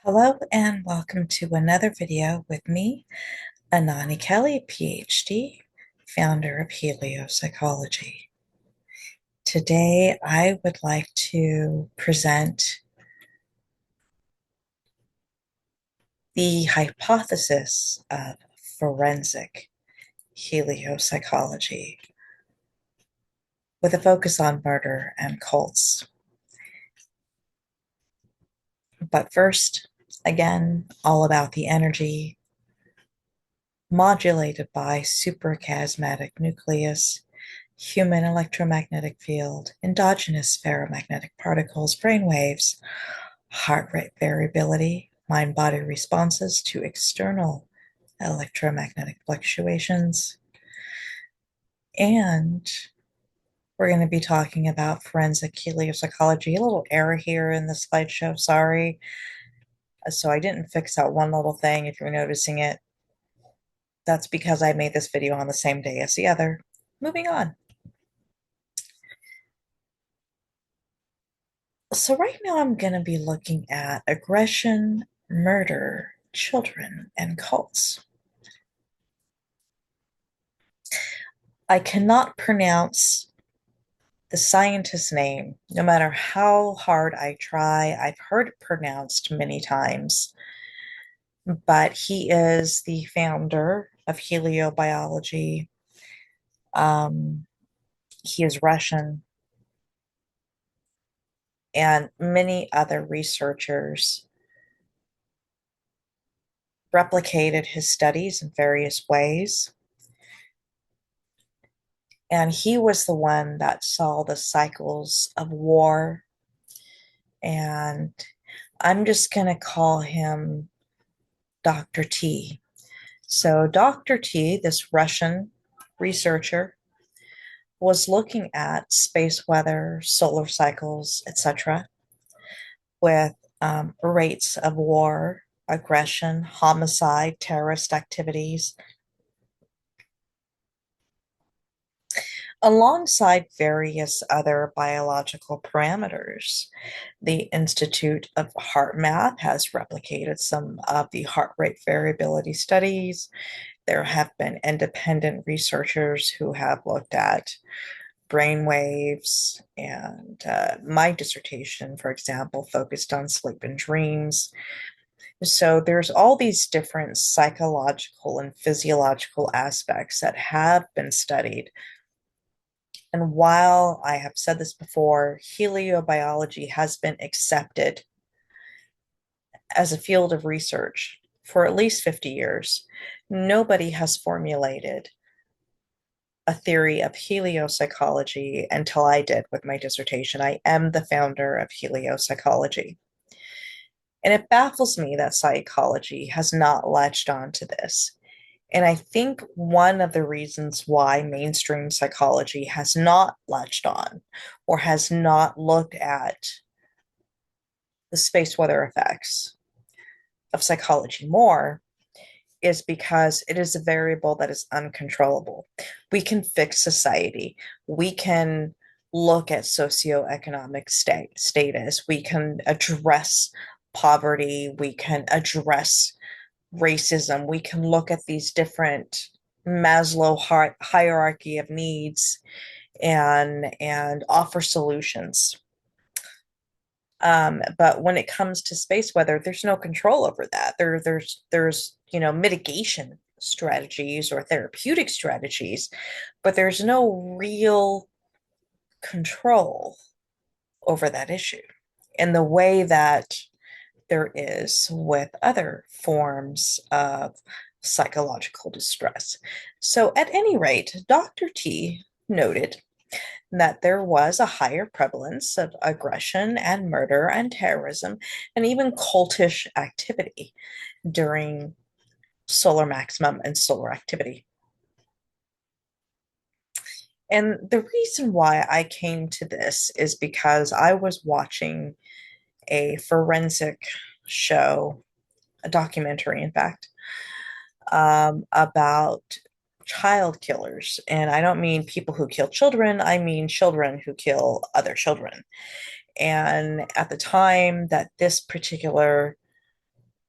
Hello and welcome to another video with me, Annani Kelley, PhD, founder of Heliopsychology. Today, I would like to present the hypothesis of forensic heliopsychology with a focus on murder and cults. But first, again, all about the energy modulated by suprachiasmatic nucleus, human electromagnetic field, endogenous ferromagnetic particles, brain waves, heart rate variability, mind body responses to external electromagnetic fluctuations. And we're going to be talking about forensic heliopsychology. A little error here in the slideshow, sorry. So I didn't fix out one little thing if you're noticing it. That's because I made this video on the same day as the other. Moving on. So right now I'm going to be looking at aggression, murder, children, and cults. I cannot pronounce the scientist's name, no matter how hard I try. I've heard it pronounced many times, but he is the founder of heliobiology. Um, he is Russian, and many other researchers replicated his studies in various ways. And he was the one that saw the cycles of war. And I'm just going to call him Dr. T. So, Dr. T, this Russian researcher, was looking at space weather, solar cycles, etc., with rates of war, aggression, homicide, terrorist activities, alongside various other biological parameters. The Institute of Heart Math has replicated some of the heart rate variability studies. There have been independent researchers who have looked at brain waves, and my dissertation, for example, focused on sleep and dreams. So there's all these different psychological and physiological aspects that have been studied. And while I have said this before, heliobiology has been accepted as a field of research for at least 50 years. Nobody has formulated a theory of heliopsychology until I did with my dissertation. I am the founder of heliopsychology. And it baffles me that psychology has not latched on to this. And I think one of the reasons why mainstream psychology has not latched on or has not looked at the space weather effects of psychology more is because it is a variable that is uncontrollable. We can fix society. We can look at socioeconomic status. We can address poverty. We can address racism. We can look at these different Maslow hierarchy of needs and offer solutions. But when it comes to space weather, there's no control over that. There's mitigation strategies or therapeutic strategies, but there's no real control over that issue in the way that there is with other forms of psychological distress. So, at any rate, Dr. T noted that there was a higher prevalence of aggression and murder and terrorism and even cultish activity during solar maximum and solar activity. And the reason why I came to this is because I was watching a forensic show, a documentary, in fact, about child killers. And I don't mean people who kill children, I mean children who kill other children. And at the time that this particular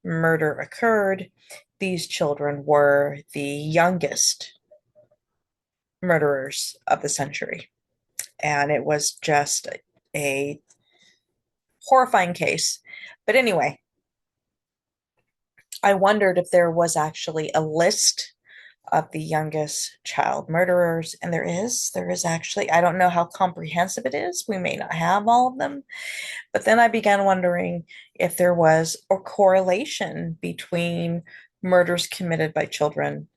murder occurred, these children were the youngest murderers of the century. And it was just a horrifying case. But anyway, I wondered if there was actually a list of the youngest child murderers, and there is actually. I don't know how comprehensive it is. We may not have all of them, but then I began wondering if there was a correlation between murders committed by children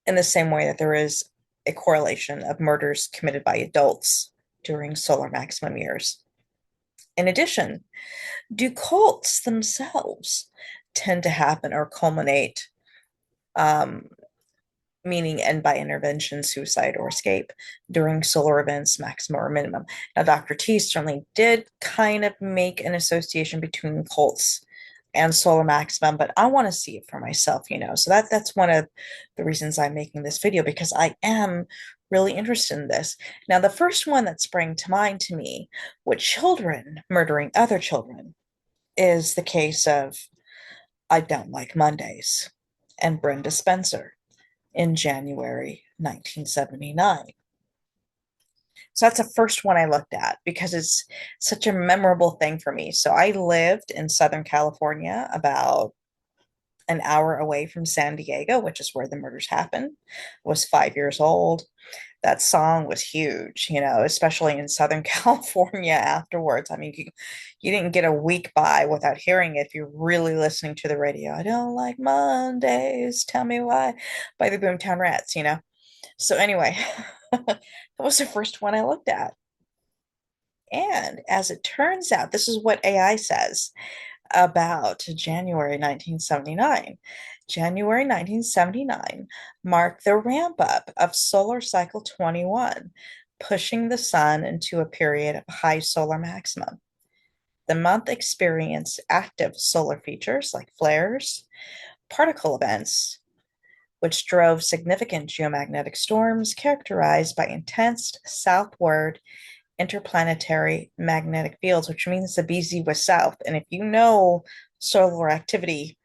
in the same way that there is a correlation of murders committed by adults during solar maximum years. In addition, do cults themselves tend to happen or culminate, um, meaning end by intervention, suicide, or escape during solar events, maximum or minimum? Now, Dr. T certainly did kind of make an association between cults and solar maximum, but I want to see it for myself. So that's one of the reasons I'm making this video, because I am really interested in this. Now, the first one that sprang to mind to me with children murdering other children is the case of I Don't Like Mondays and Brenda Spencer in January 1979. So that's the first one I looked at because it's such a memorable thing for me. So I lived in Southern California, about an hour away from San Diego, which is where the murders happened. Was 5 years old. That song was huge, especially in Southern California afterwards. I mean, you didn't get a week by without hearing it if you're really listening to the radio. I don't like Mondays, tell me why, by the Boomtown Rats. So anyway, that was the first one I looked at. And as it turns out, this is what AI says about January 1979. January 1979 marked the ramp up of solar cycle 21, pushing the sun into a period of high solar maximum. The month experienced active solar features like flares, particle events, which drove significant geomagnetic storms characterized by intense southward interplanetary magnetic fields, which means the BZ was south. And if you know solar activity,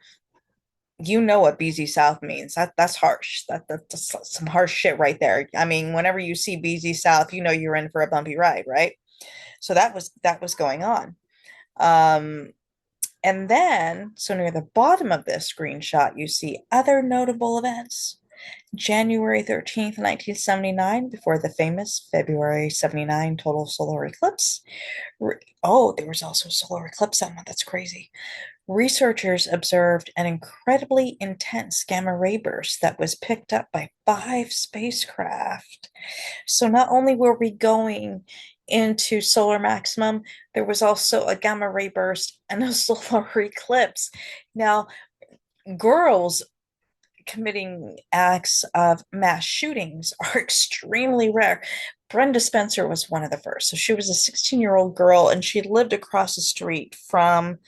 you know what BZ south means. That's harsh. That's some harsh shit right there. I mean, whenever you see BZ south, you know you're in for a bumpy ride, right? So that was going on. Um, and then, so near the bottom of this screenshot, you see other notable events. January 13th, 1979, before the famous February 79 total solar eclipse. Oh, there was also a solar eclipse that month. That's crazy. Researchers observed an incredibly intense gamma ray burst that was picked up by 5 spacecraft. So not only were we going into solar maximum, there was also a gamma ray burst and a solar eclipse. Now, girls committing acts of mass shootings are extremely rare. Brenda Spencer was one of the first. So she was a 16-year-old girl and she lived across the street from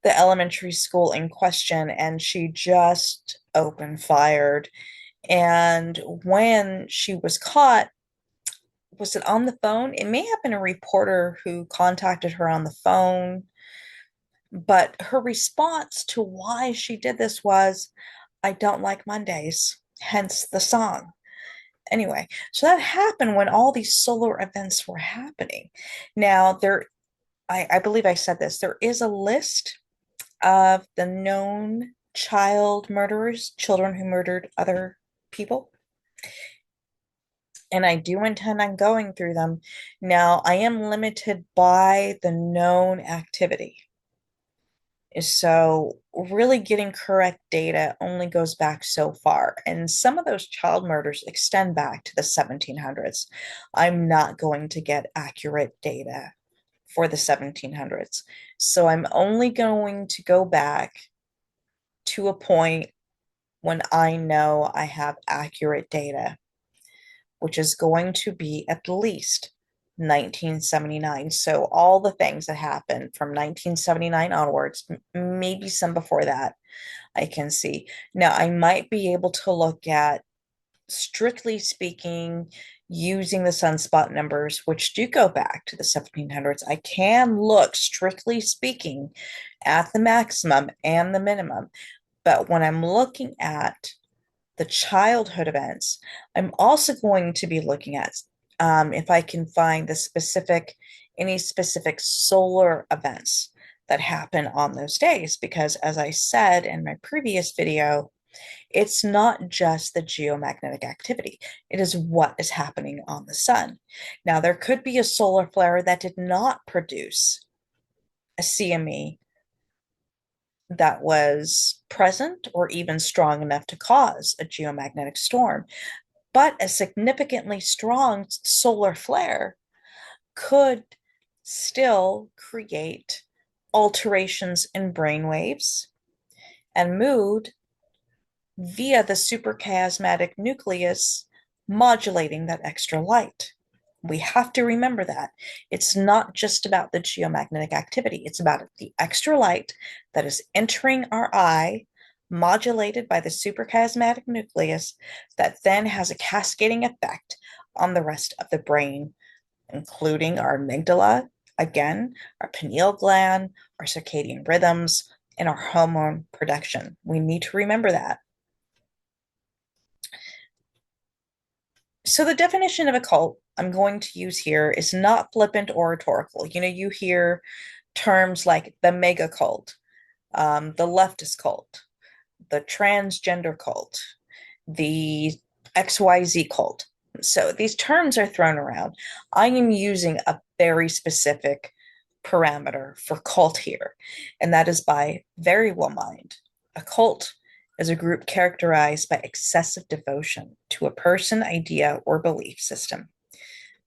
the elementary school in question, and she just opened fired. And when she was caught, was it on the phone? It may have been a reporter who contacted her on the phone, but her response to why she did this was, I don't like Mondays, hence the song. Anyway, so that happened when all these solar events were happening. Now, I believe I said this, there is a list of the known child murderers, children who murdered other people. And I do intend on going through them. Now, I am limited by the known activity. So, really getting correct data only goes back so far. And some of those child murders extend back to the 1700s. I'm not going to get accurate data for the 1700s. So, I'm only going to go back to a point when I know I have accurate data, which is going to be at least 1979. So all the things that happened from 1979 onwards, maybe some before that, I can see. Now, I might be able to look at, strictly speaking, using the sunspot numbers, which do go back to the 1700s. I can look, strictly speaking, at the maximum and the minimum. But when I'm looking at the childhood events, I'm also going to be looking at if I can find any specific solar events that happen on those days. Because as I said in my previous video, it's not just the geomagnetic activity, it is what is happening on the sun. Now, there could be a solar flare that did not produce a CME that was present or even strong enough to cause a geomagnetic storm, but a significantly strong solar flare could still create alterations in brain waves and mood via the suprachiasmatic nucleus modulating that extra light. We have to remember that. It's not just about the geomagnetic activity, it's about the extra light that is entering our eye, modulated by the suprachiasmatic nucleus, that then has a cascading effect on the rest of the brain, including our amygdala, again, our pineal gland, our circadian rhythms, and our hormone production. We need to remember that. So the definition of a cult I'm going to use here is not flippant or rhetorical. You hear terms like the mega cult, the leftist cult, the transgender cult, the XYZ cult. So these terms are thrown around. I am using a very specific parameter for cult here, and that is by very well mind. A cult is a group characterized by excessive devotion to a person, idea, or belief system.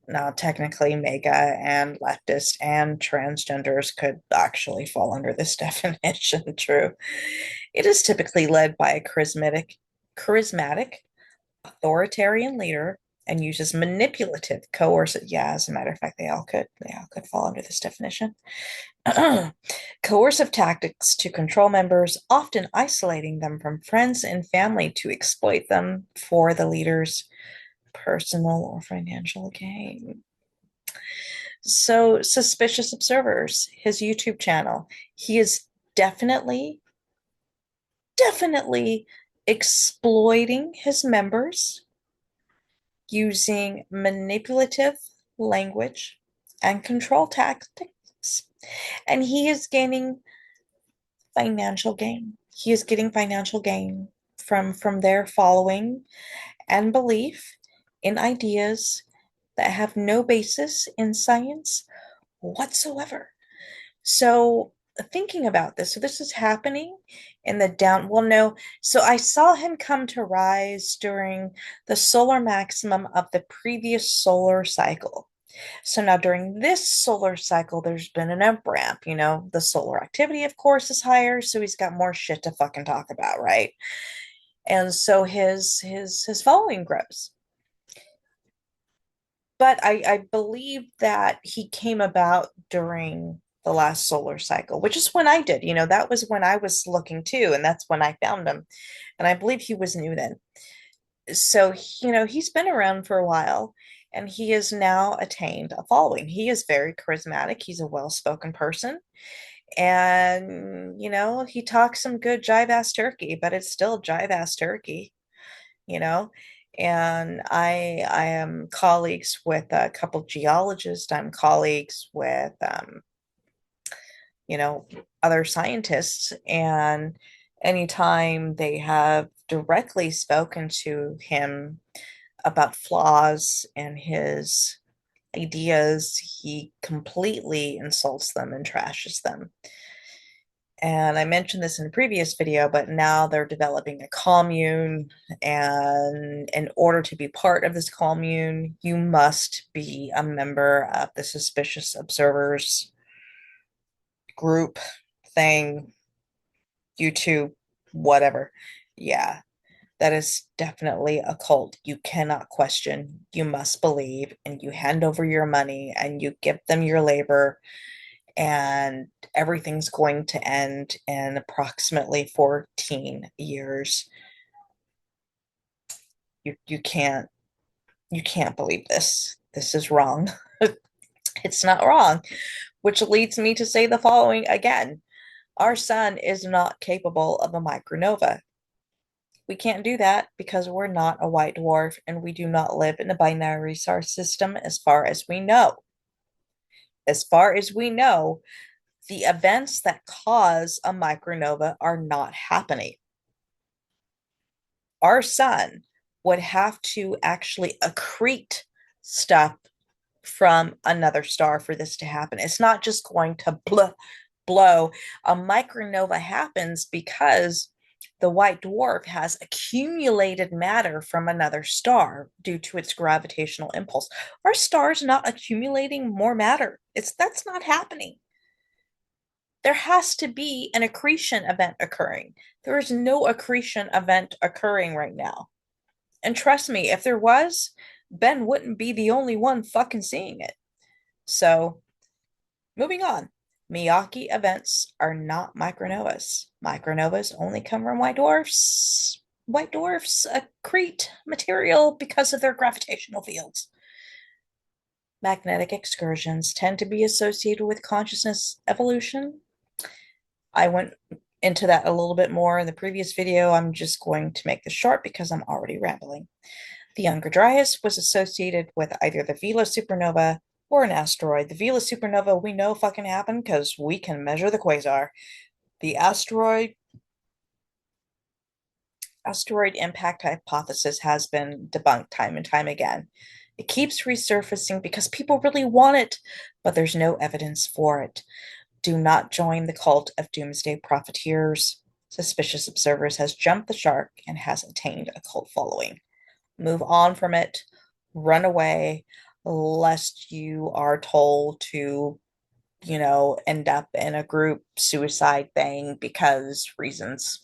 Now, technically, MAGA and leftist and transgenders could actually fall under this definition, true. It is typically led by a charismatic authoritarian leader and uses manipulative, coercive, yeah, as a matter of fact, they all could fall under this definition. Coercive tactics to control members, often isolating them from friends and family to exploit them for the leader's personal or financial gain. So, suspicious observers, his YouTube channel, he is definitely exploiting his members using manipulative language and control tactics. And he is gaining financial gain. He is getting financial gain from their following and belief in ideas that have no basis in science whatsoever. So thinking about this, so this is happening in the down, well, no, so I saw him come to rise during the solar maximum of the previous solar cycle. So now during this solar cycle, there's been an up ramp. The solar activity, of course, is higher, so he's got more shit to fucking talk about, right? And so his following grows. But I believe that he came about during the last solar cycle, which is when I did. That was when I was looking too, and that's when I found him. And I believe he was new then. So, he's been around for a while and he has now attained a following. He is very charismatic. He's a well-spoken person. And, he talks some good jive ass turkey, but it's still jive ass turkey, you know. And I am colleagues with a couple geologists. I'm colleagues with other scientists, and anytime they have directly spoken to him about flaws in his ideas, he completely insults them and trashes them. And I mentioned this in a previous video, but now they're developing a commune. And in order to be part of this commune, you must be a member of the Suspicious Observers group thing, YouTube, whatever. Yeah, that is definitely a cult. You cannot question, you must believe, and you hand over your money and you give them your labor, and everything's going to end in approximately 14 years. You can't You can't believe this. This is wrong. It's not wrong, which leads me to say the following again. Our sun is not capable of a micronova. We can't do that because we're not a white dwarf and we do not live in a binary star system as far as we know. As far as we know, the events that cause a micronova are not happening. Our sun would have to actually accrete stuff from another star for this to happen. It's not just going to blow. A micronova happens because the white dwarf has accumulated matter from another star due to its gravitational impulse. Our star's not accumulating more matter. That's not happening. There has to be an accretion event occurring. There is no accretion event occurring right now. And trust me, if there was, Ben wouldn't be the only one fucking seeing it. So, moving on. Miyake events are not micronovas. Micronovas only come from white dwarfs. White dwarfs accrete material because of their gravitational fields. Magnetic excursions tend to be associated with consciousness evolution. I went into that a little bit more in the previous video. I'm just going to make this short because I'm already rambling. The Younger Dryas was associated with either the Vela supernova or an asteroid. The Vela supernova we know fucking happened because we can measure the quasar. The asteroid impact hypothesis has been debunked time and time again. It keeps resurfacing because people really want it, but there's no evidence for it. Do not join the cult of doomsday profiteers. Suspicious Observers has jumped the shark and has attained a cult following. Move on from it, run away, lest you are told to, end up in a group suicide thing because reasons.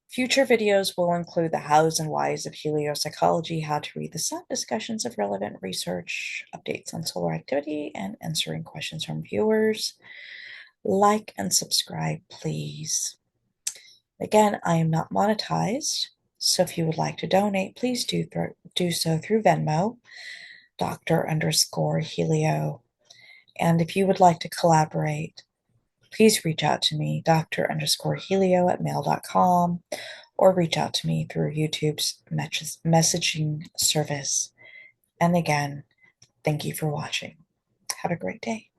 Future videos will include the hows and whys of heliopsychology, how to read the sun, discussions of relevant research, updates on solar activity, and answering questions from viewers. Like and subscribe, please. Again, I am not monetized, so if you would like to donate, please do so through Venmo, Dr_Helio. And if you would like to collaborate, please reach out to me, Dr_Helio@mail.com, or reach out to me through YouTube's messaging service. And again, thank you for watching. Have a great day.